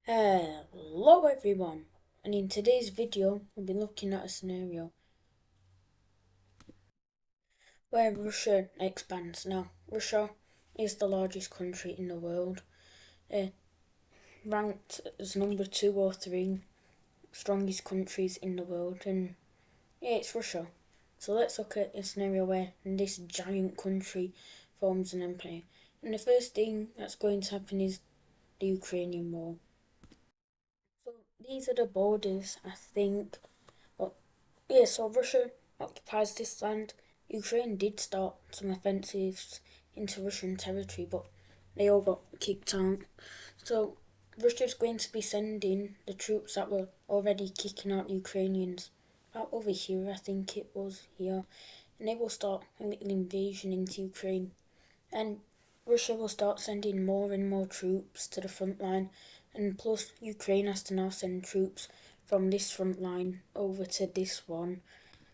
Hello everyone, and in today's video we'll be looking at a scenario where Russia expands. Now, Russia is the largest country in the world, uh, ranked as number 2 or 3 strongest countries in the world, and yeah, it's Russia. So let's look at a scenario where this giant country forms an empire. And the first thing that's going to happen is the Ukrainian war. So these are the borders, I think. But yeah, so Russia occupies this land. Ukraine did start some offensives into Russian territory, but they all got kicked out. So Russia's going to be sending the troops that were already kicking out Ukrainians out over here, I think it was here, and they will start a little invasion into Ukraine. And Russia will start sending more and more troops to the front line, and plus Ukraine has to now send troops from this front line over to this one.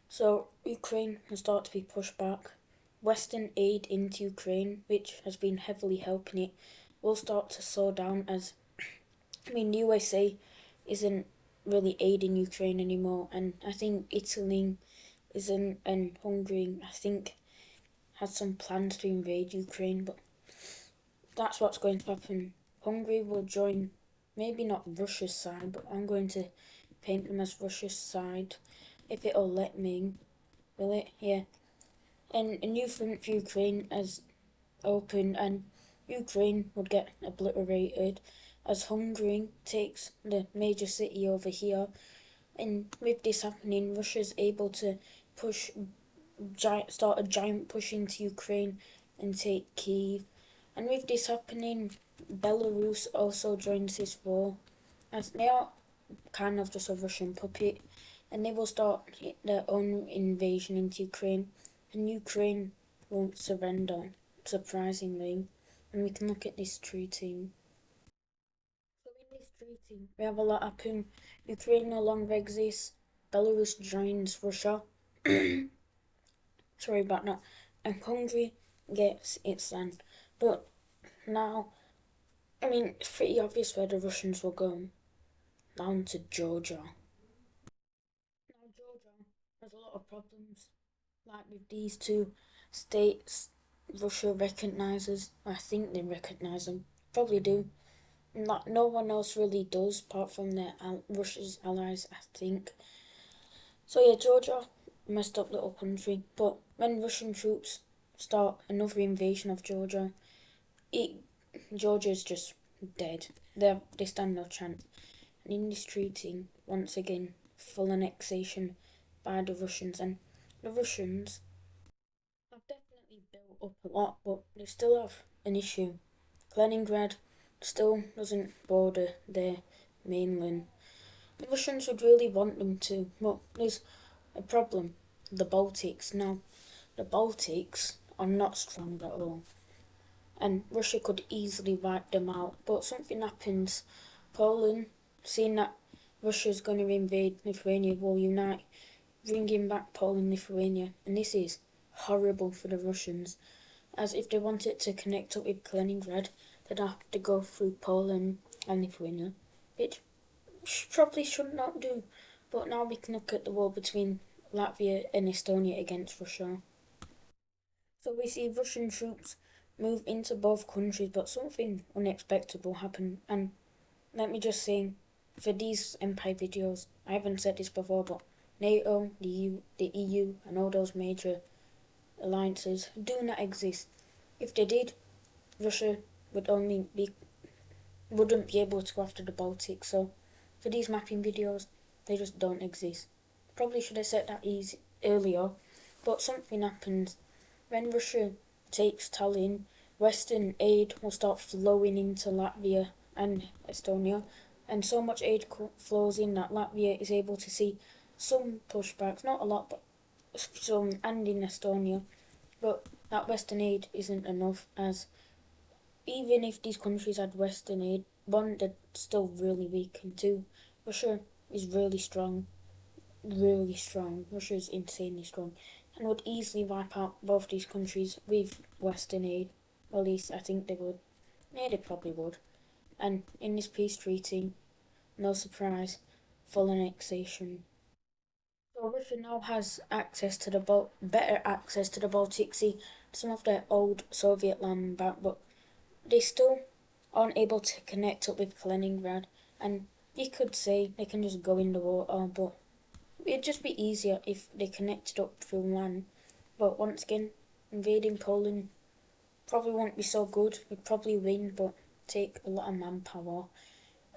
So Ukraine will start to be pushed back. Western aid into Ukraine, which has been heavily helping it, will start to slow down as the USA isn't really aiding Ukraine anymore, and I think Italy isn't, and Hungary, I think, has some plans to invade Ukraine, but that's what's going to happen. Hungary will join, maybe not Russia's side, but I'm going to paint them as Russia's side, if it'll let me. Will it? Yeah. And a new front for Ukraine has opened, and Ukraine would get obliterated as Hungary takes the major city over here. And with this happening, Russia's able to push, start a giant push into Ukraine and take Kyiv. And with this happening, Belarus also joins this war, as they are kind of just a Russian puppet, and they will start their own invasion into Ukraine, and Ukraine won't surrender, surprisingly. And we can look at this treaty. So in this treaty, we have a lot happen. Ukraine no longer exists. Belarus joins Russia. Sorry about that. And Hungary gets its land. But now, it's pretty obvious where the Russians will go. Down to Georgia. Now, Georgia has a lot of problems. Like with these two states, Russia recognizes, I think they recognize them, probably do. Not, no one else really does, apart from Russia's allies, I think. So yeah, Georgia, messed up little country. But when Russian troops start another invasion of Georgia, it, Georgia's just dead. They stand no chance. And in this treaty, once again, full annexation by the Russians. And the Russians have definitely built up a lot, but they still have an issue. Leningrad still doesn't border their mainland. The Russians would really want them to, but there's a problem. The Baltics. Now, the Baltics are not strong at all, and Russia could easily wipe them out. But something happens. Poland, seeing that Russia's going to invade Lithuania, will unite, bringing back Poland and Lithuania. And this is horrible for the Russians, as if they wanted to connect up with Kaliningrad, they'd have to go through Poland and Lithuania, which probably should not do. But now we can look at the war between Latvia and Estonia against Russia. So we see Russian troops move into both countries, but something unexpected will happen. And let me just say, for these Empire videos, I haven't said this before, but NATO, the EU, and all those major alliances do not exist. If they did, Russia would only be wouldn't be able to go after the Baltic. So for these mapping videos, they just don't exist. Probably should have said that easy earlier, but something happens when Russia takes Tallinn. Western aid will start flowing into Latvia and Estonia, and so much aid flows in that Latvia is able to see some pushbacks, not a lot, but some, and in Estonia. But that Western aid isn't enough, as even if these countries had Western aid, one, they're still really weak, and two, Russia is really strong, really strong. Russia's insanely strong, and would easily wipe out both these countries with Western aid. Or at least I think they would. Yeah, they probably would. And in this peace treaty, no surprise, full annexation. So Russia now has access to the better access to the Baltic Sea, some of their old Soviet land back, but they still aren't able to connect up with Kaliningrad. And you could say they can just go in the water, but it'd just be easier if they connected up through land. But once again, invading Poland probably won't be so good. We'd probably win, but take a lot of manpower.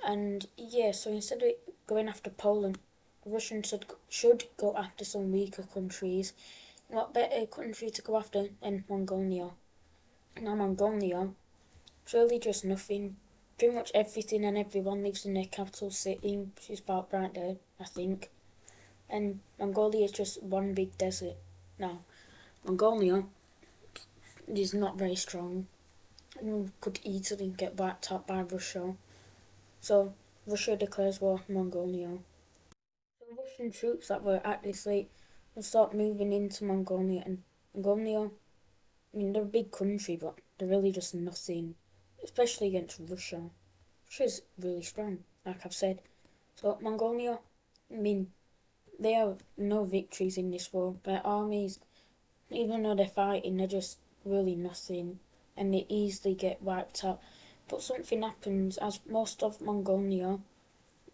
And yeah, so instead of going after Poland, the Russians should go after some weaker countries. What better country to go after than Mongolia? Now Mongolia, it's really just nothing. Pretty much everything and everyone lives in their capital city, which is about right there, I think. And Mongolia is just one big desert. Now, Mongolia is not very strong and could easily get wiped out by Russia. So Russia declares war on Mongolia. So Russian troops that were at this lake will start moving into Mongolia, and Mongolia, I mean, they're a big country, but they're really just nothing, especially against Russia. Russia's really strong, like I've said. So Mongolia, I mean, they have no victories in this war. Their armies, even though they're fighting, they're just really nothing, and they easily get wiped out. But something happens as most of Mongolia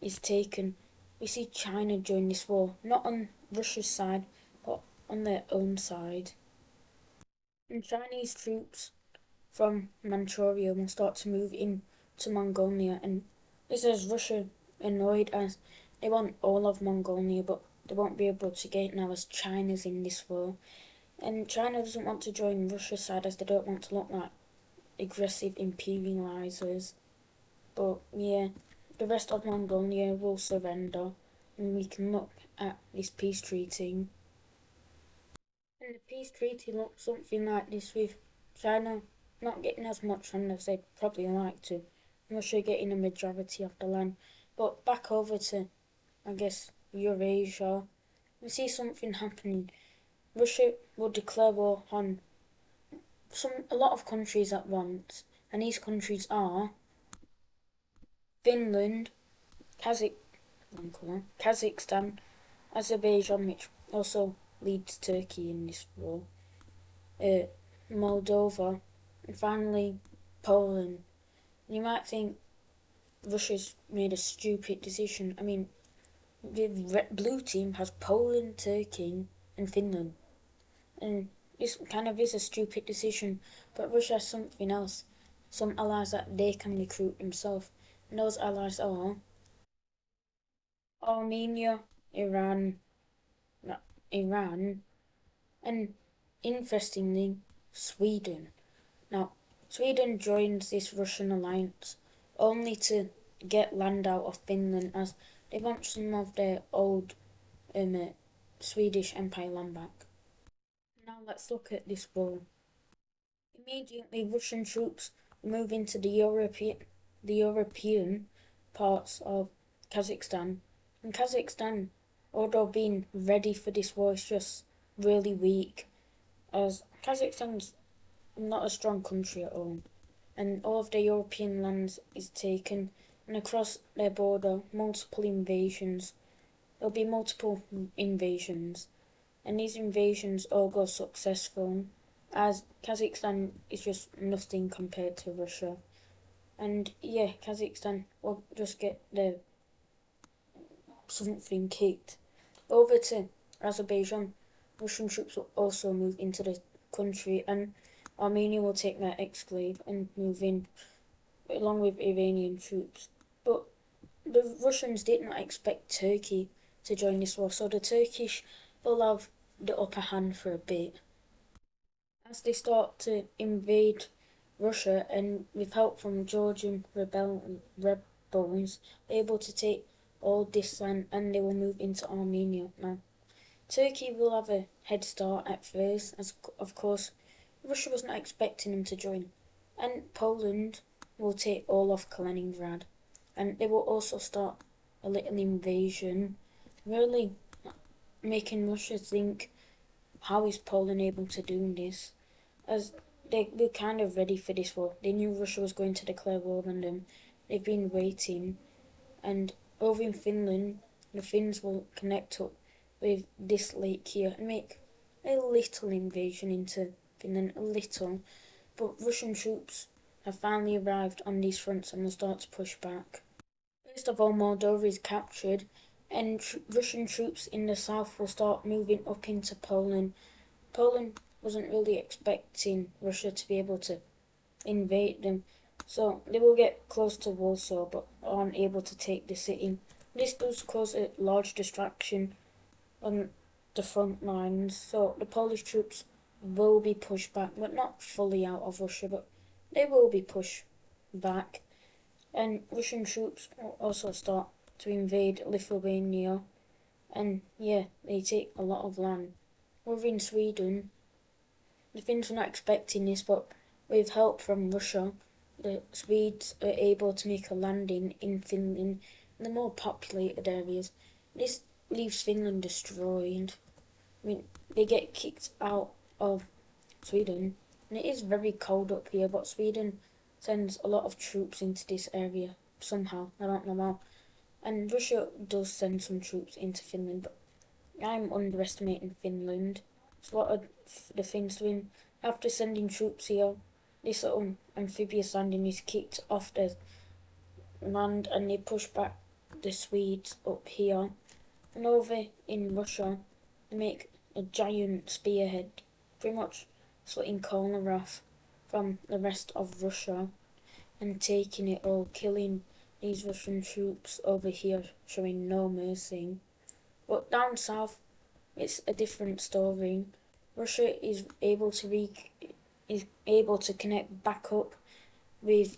is taken. We see China join this war, not on Russia's side, but on their own side. And Chinese troops from Manchuria will start to move in to Mongolia, and this has Russia annoyed as they want all of Mongolia, but they won't be able to get it now as China's in this war. And China doesn't want to join Russia's side as they don't want to look like aggressive imperializers. But yeah, the rest of Mongolia will surrender, and we can look at this peace treaty. And the peace treaty looks something like this, with China not getting as much land as they'd probably like to, Russia getting a majority of the land. But back over to, I guess, Eurasia, we see something happening. Russia will declare war on a lot of countries at once, and these countries are Finland, Kazakhstan, Azerbaijan, which also leads Turkey in this war, uh, Moldova, and finally Poland. You might think Russia's made a stupid decision. I mean, the blue team has Poland, Turkey, and Finland, and this kind of is a stupid decision. But Russia has something else, some allies that they can recruit themselves, and those allies are Armenia, Iran, no, Iran, and interestingly, Sweden. Now, Sweden joins this Russian alliance only to get land out of Finland as they want some of their old Swedish Empire land back. Now let's look at this war. Immediately, Russian troops move into the European parts of Kazakhstan, and Kazakhstan, although being ready for this war, is just really weak, as Kazakhstan's not a strong country at all, and all of their European lands is taken, and across their border, there'll be multiple invasions, and these invasions all go successful, as Kazakhstan is just nothing compared to Russia. And yeah, Kazakhstan will just get their something kicked. Over to Azerbaijan, Russian troops will also move into the country, and Armenia will take their exclave and move in along with Iranian troops. But the Russians did not expect Turkey to join this war, so the Turkish will have the upper hand for a bit. As they start to invade Russia, and with help from Georgian rebels, able to take all this land, and they will move into Armenia now. Turkey will have a head start at first, as of course Russia was not expecting them to join, and Poland will take all of Kaliningrad, and they will also start a little invasion, really making Russia think, how is Poland able to do this? As they were kind of ready for this war. They knew Russia was going to declare war on them. they've been waiting. And over in Finland, the Finns will connect up with this lake here and make a little invasion into Finland, a little. But Russian troops have finally arrived on these fronts and will start to push back. First of all, Moldova is captured, and Russian troops in the south will start moving up into Poland. Poland wasn't really expecting Russia to be able to invade them, so they will get close to Warsaw but aren't able to take the city. This does cause a large distraction on the front lines, so the Polish troops will be pushed back, but not fully out of Russia, but they will be pushed back. And Russian troops will also start to invade Lithuania, and yeah, they take a lot of land. Over in Sweden, the Finns were not expecting this, but with help from Russia, the Swedes are able to make a landing in Finland in the more populated areas. This leaves Finland destroyed. I mean, they get kicked out of Sweden, and it is very cold up here, but Sweden sends a lot of troops into this area somehow. I don't know how. And Russia does send some troops into Finland, but I'm underestimating Finland. So what are the Finns doing? After sending troops here, this little amphibious landing is kicked off the land and they push back the Swedes up here. And over in Russia, they make a giant spearhead, pretty much splitting Kolar off from the rest of Russia and taking it all, killing these Russian troops over here, showing no mercy. But down south, it's a different story. Russia is able to connect back up with,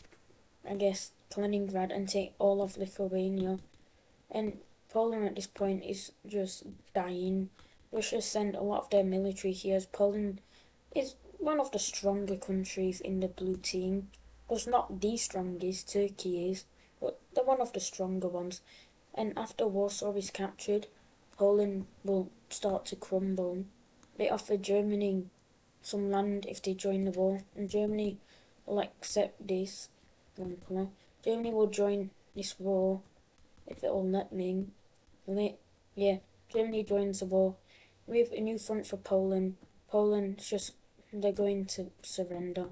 I guess, Kaliningrad and take all of Lithuania. And Poland at this point is just dying. Russia sent a lot of their military here, as Poland is one of the stronger countries in the blue team. But not the strongest, Turkey is, but they're one of the stronger ones. And after Warsaw is captured, Poland will start to crumble. They offer Germany some land if they join the war, and Germany will accept this. Germany will join this war if it will let me. Yeah, Germany joins the war. We have a new front for Poland. Poland's just, they're going to surrender.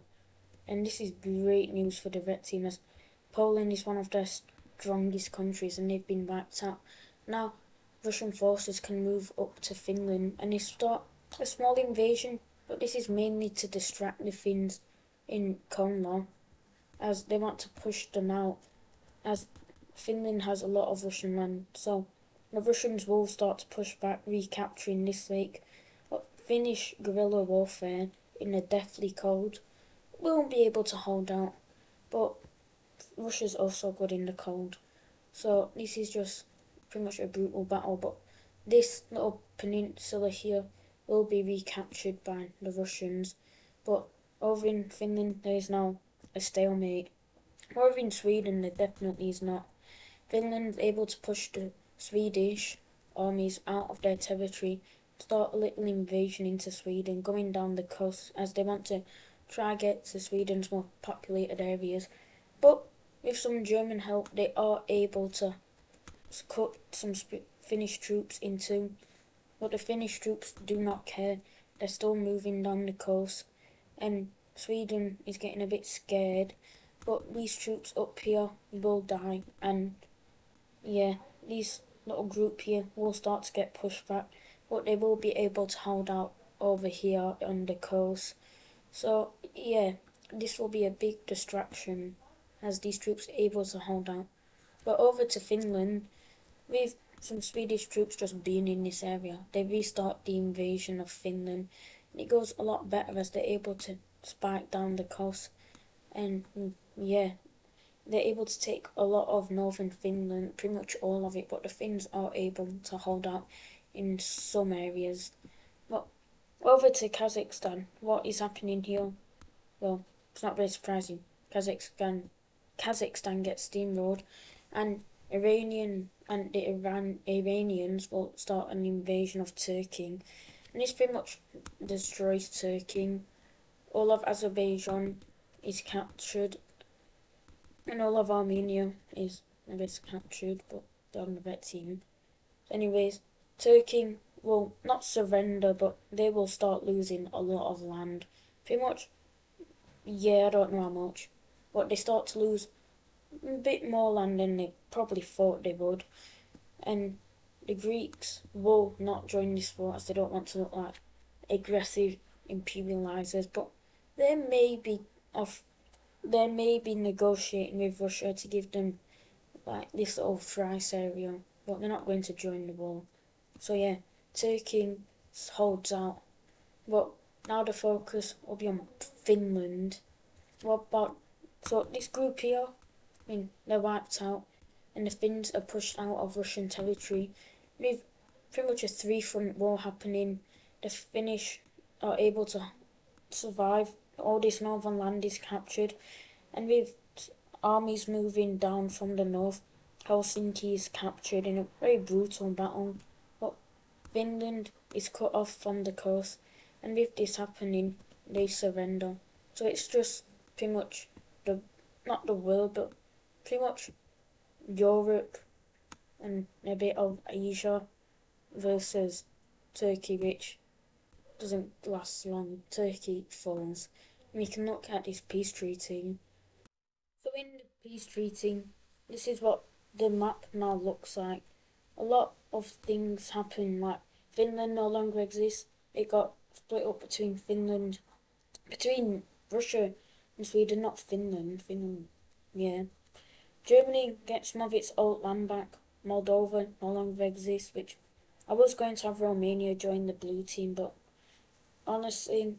And this is great news for the Red Team, as Poland is one of their strongest countries and they've been wiped out. Now, Russian forces can move up to Finland and they start a small invasion, but this is mainly to distract the Finns in Kolar, as they want to push them out, as Finland has a lot of Russian land. So the Russians will start to push back, recapturing this lake. But Finnish guerrilla warfare in the deathly cold will be able to hold out, but Russia's also good in the cold. So this is just pretty much a brutal battle, but this little peninsula here will be recaptured by the Russians. But over in Finland, there is now a stalemate. Over in Sweden, there definitely is not. Finland's able to push the Swedish armies out of their territory, start a little invasion into Sweden, going down the coast, as they want to try get to Sweden's more populated areas. But with some German help, they are able to cut some Finnish troops in two. But the Finnish troops do not care. They're still moving down the coast, and Sweden is getting a bit scared. But these troops up here will die, and yeah, these little group here will start to get pushed back, but they will be able to hold out over here on the coast. So yeah, this will be a big distraction as these troops are able to hold out. But over to Finland, with some Swedish troops just being in this area, they restart the invasion of Finland. And it goes a lot better as they're able to spike down the coast. And yeah, they're able to take a lot of northern Finland, pretty much all of it, but the Finns are able to hold out in some areas. But over to Kazakhstan, what is happening here? Well, it's not very surprising. Kazakhstan gets steamrolled, and Iranians will start an invasion of Turkey, and this pretty much destroys Turkey. All of Azerbaijan is captured, And all of Armenia is, I guess, captured, but they're on the red team. Anyways, Turkey will not surrender, but they will start losing a lot of land. Pretty much, yeah, I don't know how much, but they start to lose a bit more land than they probably thought they would. And the Greeks will not join this war as they don't want to look like aggressive imperializers, but they may be off. They may be negotiating with Russia to give them like this little thrice area, but they're not going to join the war. So yeah, Turkey holds out. But now the focus will be on Finland. What about so this group here? I mean, they're wiped out, and the Finns are pushed out of Russian territory. With pretty much a three-front war happening, the Finnish are able to survive. All this northern land is captured, and with armies moving down from the north, Helsinki is captured in a very brutal battle. But Finland is cut off from the coast, and with this happening, they surrender. So it's just pretty much the not the world, but pretty much Europe and a bit of Asia versus Turkey, which doesn't last long. Turkey falls. We can look at this peace treaty. So in the peace treaty, this is what the map now looks like. A lot of things happen, like Finland no longer exists. It got split up between Russia and Sweden, not Finland. Finland, yeah. Germany gets some of its old land back. Moldova no longer exists, which I was going to have Romania join the blue team, but honestly,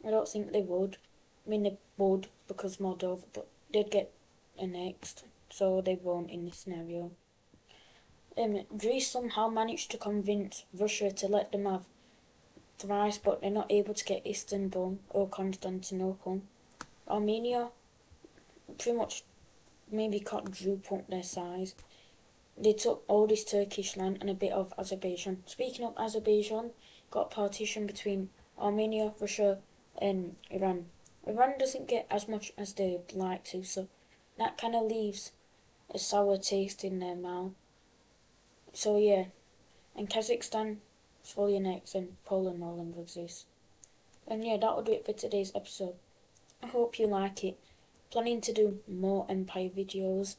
I don't think they would. I mean, they would because Moldova, but they'd get annexed, so they won't in this scenario. Greece somehow managed to convince Russia to let them have Thrace, but they're not able to get Istanbul or Constantinople. Armenia pretty much maybe quadrupled their size. They took all this Turkish land and a bit of Azerbaijan. Speaking of Azerbaijan, got partition between Armenia, Russia, and Iran. Iran doesn't get as much as they'd like to, so that kind of leaves a sour taste in their mouth. So yeah, and Kazakhstan is fully annexed and Poland no longer exists. And yeah, that will do it for today's episode. I hope you like it. Planning to do more Empire videos,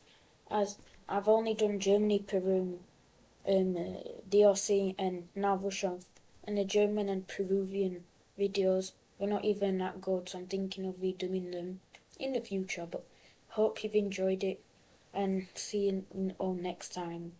as I've only done Germany, Peru, DRC, and now Russia. And the German and Peruvian videos were not even that good, so I'm thinking of redoing them in the future. But hope you've enjoyed it, and see you all next time.